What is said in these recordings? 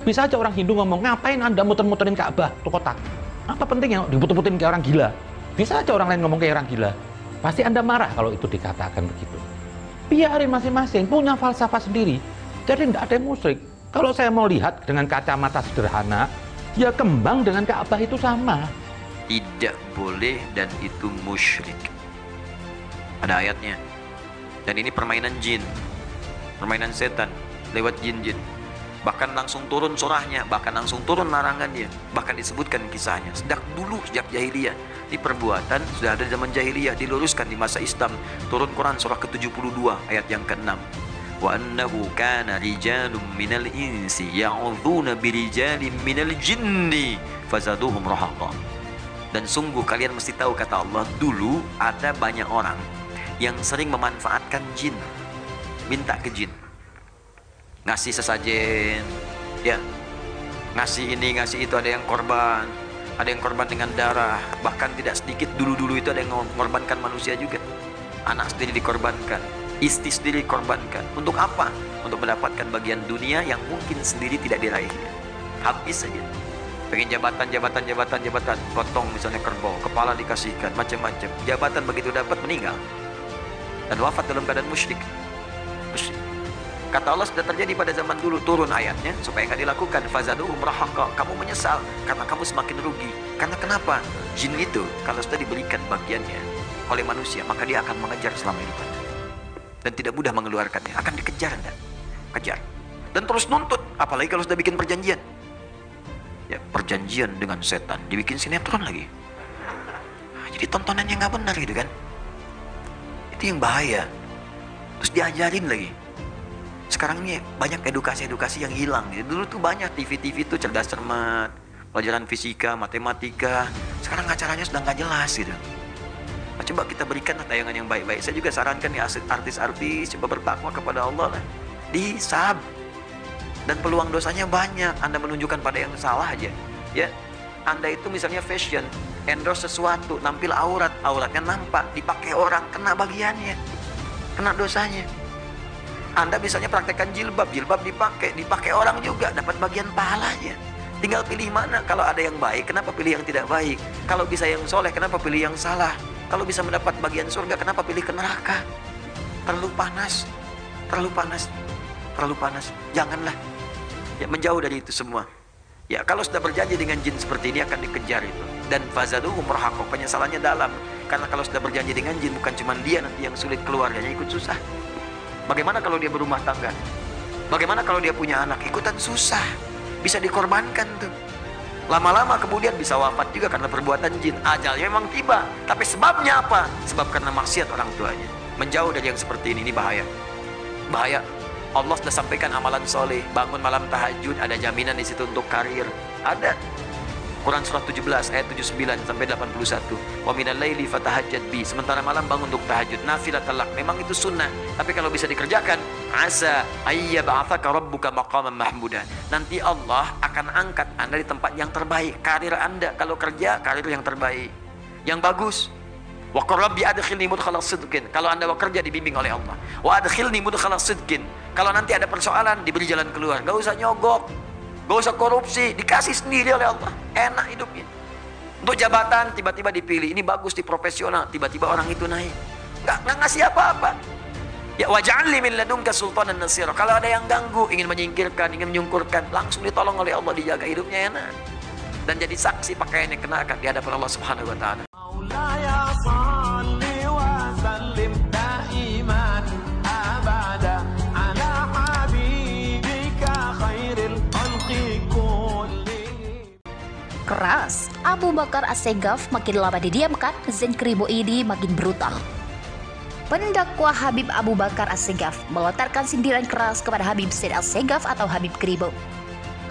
Bisa aja orang Hindu ngomong, ngapain Anda muter-muterin Ka'bah tuh kotak? Apa pentingnya diputer-puterin kayak orang gila? Bisa aja orang lain ngomong kayak orang gila. Pasti Anda marah kalau itu dikatakan begitu. Biarin masing-masing punya falsafah sendiri. Jadi tidak ada yang musyrik. Kalau saya mau lihat dengan kacamata sederhana, ya kembang dengan Ka'bah itu sama. Tidak boleh dan itu musyrik. Ada ayatnya. Dan ini permainan jin, permainan setan lewat jin-jin. Bahkan langsung turun surahnya, bahkan langsung turun larangannya, bahkan disebutkan kisahnya. Sejak dulu, sejak jahiliyah, di perbuatan sudah ada zaman jahiliyah, diluruskan di masa Islam. Turun Quran surah ke-72 ayat yang ke-6. Wa annahu kana rijalun minal insi ya'udzuuna birijalin minal jinni fazaduhum rahaqa. Dan sungguh kalian mesti tahu, kata Allah, dulu ada banyak orang yang sering memanfaatkan jin, minta ke jin, ngasih sesajen, ya, ngasih ini, ngasih itu, ada yang korban dengan darah, bahkan tidak sedikit dulu-dulu itu ada yang mengorbankan manusia juga, anak sendiri dikorbankan, istri sendiri dikorbankan. Untuk apa? Untuk mendapatkan bagian dunia yang mungkin sendiri tidak diraihnya. Habis saja. Pengen jabatan, potong misalnya kerbau, kepala dikasihkan, macam-macam. Jabatan begitu dapat meninggal dan wafat dalam keadaan musyrik. Kata Allah sudah terjadi pada zaman dulu, turun ayatnya supaya nggak dilakukan. Fazaduhum rahaqa, kamu menyesal karena kamu semakin rugi. Karena kenapa? Jin itu kalau sudah diberikan bagiannya oleh manusia, maka dia akan mengejar selama hidupnya dan tidak mudah mengeluarkannya, akan dikejar Anda, kejar dan terus nuntut. Apalagi kalau sudah bikin perjanjian, ya, perjanjian dengan setan, dibikin sinetron lagi. Jadi tontonannya nggak benar gitu kan, itu yang bahaya. Terus diajarin lagi. Sekarang ini banyak edukasi-edukasi yang hilang. Dulu tuh banyak TV-TV tuh cerdas cermat, pelajaran fisika, matematika. Sekarang acaranya sudah nggak jelas gitu. Nah, coba kita berikan tayangan yang baik-baik. Saya juga sarankan ya, artis-artis coba bertakwa kepada Allah lah. Disab. Dan peluang dosanya banyak. Anda menunjukkan pada yang salah aja. Ya, Anda itu misalnya fashion, endorse sesuatu, nampil auratnya nampak, dipakai orang, kena bagiannya, kena dosanya. Anda misalnya praktekkan jilbab dipakai orang juga, dapat bagian pahalanya. Tinggal pilih mana. Kalau ada yang baik, kenapa pilih yang tidak baik? Kalau bisa yang soleh, kenapa pilih yang salah? Kalau bisa mendapat bagian surga, kenapa pilih ke neraka? Terlalu panas. Janganlah. Ya, menjauh dari itu semua. Ya, kalau sudah berjanji dengan jin seperti ini akan dikejar itu. Dan fazaduhum rahaqa, penyesalannya dalam. Karena kalau sudah berjanji dengan jin, bukan cuma dia nanti yang sulit, keluarganya ikut susah. Bagaimana kalau dia berumah tangga? Bagaimana kalau dia punya anak? Ikutan susah. Bisa dikorbankan tuh. Lama-lama kemudian bisa wafat juga karena perbuatan jin. Ajalnya memang tiba. Tapi sebabnya apa? Sebab karena maksiat orang tuanya. Menjauh dari yang seperti ini bahaya. Bahaya. Allah sudah sampaikan amalan soleh. Bangun malam tahajud, ada jaminan di situ untuk karir. Ada. Quran surah 17 ayat 79 sampai 81. Wa minal laili fatahajjad bi. Sementara malam bangun untuk tahajud, nafilatan lak. Memang itu sunnah, tapi kalau bisa dikerjakan, asa ayyab'atsaka rabbuka maqaman mahmuda. Nanti Allah akan angkat Anda di tempat yang terbaik. Karir Anda kalau kerja, karir yang terbaik, yang bagus. Wa qur rabbi adkhilni mudkhala sidqin. Kalau Anda bekerja dibimbing oleh Allah. Wa adkhilni mudkhala sidqin. Kalau nanti ada persoalan, diberi jalan keluar. Gak usah nyogok, gak usah korupsi, dikasih sendiri oleh Allah. Enak hidupnya. Untuk jabatan tiba-tiba dipilih, ini bagus di profesional, tiba-tiba orang itu naik. Nggak ngasih apa-apa. Ya waj'alni min ladunka sultanan nasira. Kalau ada yang ganggu, ingin menyingkirkan, ingin menyungkurkan, langsung ditolong oleh Allah, dijaga hidupnya enak. Dan jadi saksi pakaian yang kenakan di hadapan Allah Subhanahu wa taala. Keras, Abu Bakar As-Segaf makin lama didiamkan, Zain Kribo ini makin brutal. Pendakwa Habib Abu Bakar As-Segaf melontarkan sindiran keras kepada Habib Zain As-Segaf atau Habib Kribo.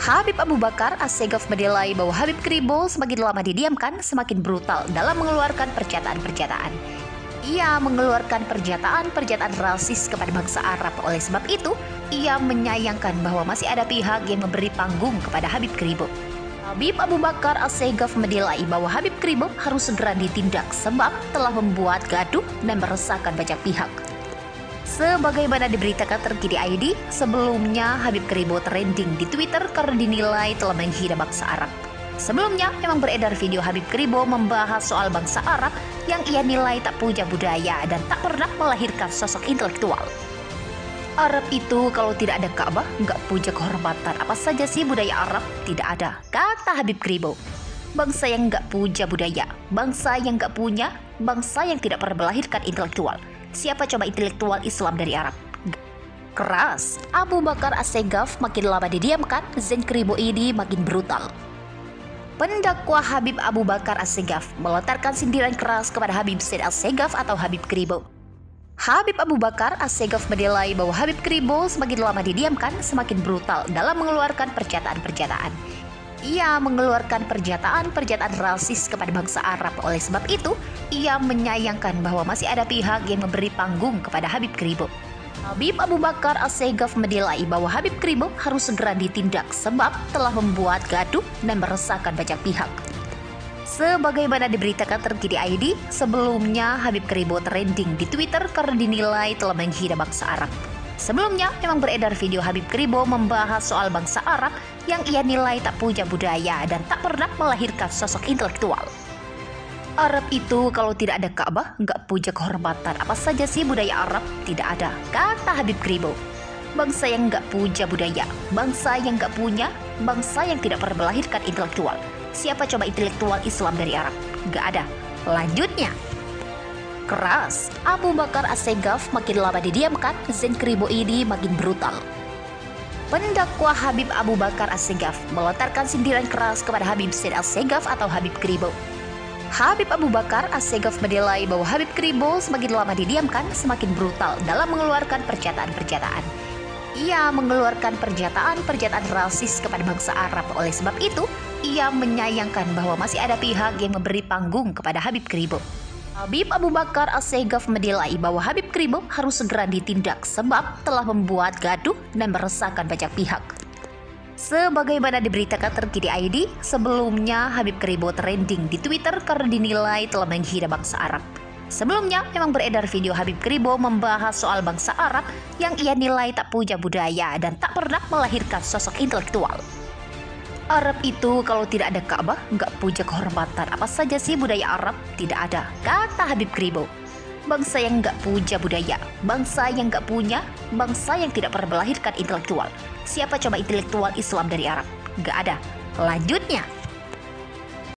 Habib Abu Bakar As-Segaf menilai bahwa Habib Kribo semakin lama didiamkan, semakin brutal dalam mengeluarkan pernyataan-pernyataan. Ia mengeluarkan pernyataan-pernyataan rasis kepada bangsa Arab. Oleh sebab itu, ia menyayangkan bahwa masih ada pihak yang memberi panggung kepada Habib Kribo. Habib Abu Bakar As-Segaf menilai bahwa Habib Kribo harus segera ditindak sebab telah membuat gaduh dan meresahkan banyak pihak. Sebagaimana diberitakan terkini ID, sebelumnya Habib Kribo trending di Twitter karena dinilai telah menghina bangsa Arab. Sebelumnya memang beredar video Habib Kribo membahas soal bangsa Arab yang ia nilai tak punya budaya dan tak pernah melahirkan sosok intelektual. Arab itu kalau tidak ada Ka'bah, nggak punya kehormatan. Apa saja sih budaya Arab? Tidak ada, kata Habib Kribo. Bangsa yang nggak punya budaya, bangsa yang nggak punya, bangsa yang tidak pernah melahirkan intelektual. Siapa coba intelektual Islam dari Arab? Keras, Abu Bakar As-Segaf makin lama didiamkan, Zain Kribo ini makin brutal. Pendakwa Habib Abu Bakar As-Segaf melontarkan sindiran keras kepada Habib Zain As-Segaf atau Habib Kribo. Habib Abu Bakar As-Segaf menilai bahwa Habib Kribo semakin lama didiamkan, semakin brutal dalam mengeluarkan pernyataan-pernyataan. Ia mengeluarkan pernyataan-pernyataan rasis kepada bangsa Arab. Oleh sebab itu, ia menyayangkan bahwa masih ada pihak yang memberi panggung kepada Habib Kribo. Habib Abu Bakar As-Segaf menilai bahwa Habib Kribo harus segera ditindak sebab telah membuat gaduh dan meresahkan banyak pihak. Sebagaimana diberitakan terkini ID, sebelumnya Habib Kribo trending di Twitter karena dinilai telah menghina bangsa Arab. Sebelumnya memang beredar video Habib Kribo membahas soal bangsa Arab yang ia nilai tak punya budaya dan tak pernah melahirkan sosok intelektual. Arab itu kalau tidak ada Ka'bah, nggak punya kehormatan. Apa saja sih budaya Arab? Tidak ada, kata Habib Kribo. Bangsa yang nggak punya budaya, bangsa yang nggak punya, bangsa yang tidak pernah melahirkan intelektual. Siapa coba intelektual Islam dari Arab? Nggak ada. Lanjutnya, keras, Abu Bakar As-Segaf makin lama didiamkan, Zain Kribo ini makin brutal. Pendakwa Habib Abu Bakar As-Segaf melontarkan sindiran keras kepada Habib Zain As-Segaf atau Habib Kribo. Habib Abu Bakar As-Segaf menilai bahwa Habib Kribo semakin lama didiamkan, semakin brutal dalam mengeluarkan pernyataan-pernyataan. Ia mengeluarkan pernyataan-pernyataan rasis kepada bangsa Arab. Oleh sebab itu, ia menyayangkan bahwa masih ada pihak yang memberi panggung kepada Habib Kribo. Habib Abu Bakar As-Segaf menilai bahwa Habib Kribo harus segera ditindak sebab telah membuat gaduh dan meresahkan banyak pihak. Sebagaimana diberitakan terkini ID, sebelumnya Habib Kribo trending di Twitter karena dinilai telah menghina bangsa Arab. Sebelumnya memang beredar video Habib Kribo membahas soal bangsa Arab yang ia nilai tak punya budaya dan tak pernah melahirkan sosok intelektual. Arab itu kalau tidak ada Ka'bah, nggak punya kehormatan. Apa saja sih budaya Arab? Tidak ada, kata Habib Kribo. Bangsa yang nggak punya budaya, bangsa yang nggak punya, bangsa yang tidak pernah melahirkan intelektual. Siapa coba intelektual Islam dari Arab? Nggak ada. Lanjutnya,